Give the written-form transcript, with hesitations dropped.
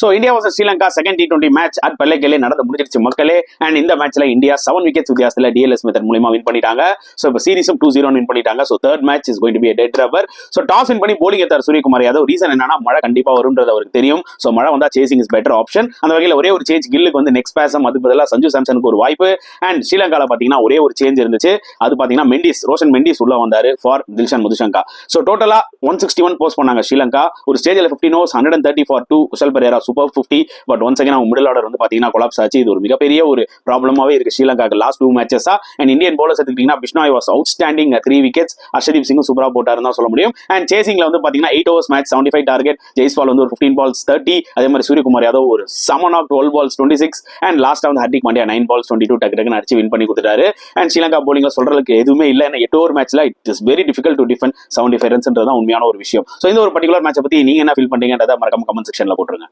So India versus Sri Lanka second T20 match at Pallekele நடந்து முடிஞ்சிருச்சு மக்களே. அண்ட் இந்த மேட்ச்ல இந்தியா 7 விக்கெட்ஸ் வித்தியாசத்தில் டிஎல்எஸ் மெத்தட் மூலமா வின் பண்ணிட்டாங்க. ஸோ இப்போ சீரிஸும் 2-0 வின் பண்ணிட்டாங்க. So third match is going to be a dead rubber. So toss win பண்ணி போலிங் எடுத்தார் சூரியகுமார் யாதவ். ரீசன் என்னன்னா மழை கண்டிப்பா வரும்ன்றது அவருக்கு தெரியும். ஸோ மழை வந்தா சேசிங் இஸ் பெட்டர் ஆப்ஷன். அந்த வகையில் ஒரே ஒரு சேஞ்ச், கில்லுக்கு வந்து நெக்ஸ்ட் பேசம், அதுக்கு பதிலாக சஞ்சு சாம்சனுக்கு ஒரு வாய்ப்பு. அண்ட் ஸ்ரீலங்காவில் பார்த்தீங்கன்னா ஒரே ஒரு சேஞ்ச் இருந்துச்சு. அது பார்த்தீங்கன்னா ரோஷன் மெண்டிஸ் உள்ள வந்தாரு ஃபார் தில்ஷான் மதுஷங்கா. ஸோ டோட்டலா 161 போஸ்ட் பண்ணாங்க ஸ்ரீலங்கா. ஒரு ஸ்டேஜில் 15 overs 130 for 2 Kushal Perera super 50. But once again அவங்க மிடில் ஆர்டர் வந்து பாத்தீங்கன்னா கொலாப்ஸ் ஆச்சு. இது ஒரு மிகப்பெரிய ஒரு ப்ராப்ளமாவே இருக்கு ஸ்ரீலங்காக்கு லாஸ்ட் 2 மேட்சஸா. அண்ட் இந்தியன் பவுலர்ஸ் எடுத்துக்கிட்டீங்கன்னா Bishnoi was outstanding 3 wickets. Harshdeep Singh சூப்பரா போட்டாருன்னு தான் சொல்ல முடியும். அண்ட் சேசிங்ல வந்து பாத்தீங்கன்னா 8 overs மேட்ச் 75 டார்கெட். ஜெய்ஸ்வால் வந்து ஒரு 15 balls 30. அதே மாதிரி சூரியகுமார் யாதவ் ஒரு சமன் ஆஃப் 12 balls 26. அண்ட் லாஸ்ட் வந்து ஹர்திக் பாண்டியா 9 balls 22 டக்கு அடிச்சு வின் பண்ணி கொடுத்துட்டாரு. அண்ட் ஸ்ரீலங்கா போலிங்ல சொல்றதுக்கு எதுவுமே இல்லை. 8 over மேட்ச்ல it is very difficult to defend 75 runs தான் உண்மையான ஒரு விஷயம். ஸோ இந்த ஒரு பர்டிகுலர் மேட்சை பத்தி நீங்க என்ன ஃபீல் பண்றீங்கன்றதை மறக்காம கமெண்ட் செக்ஷன்ல போட்டுருங்க.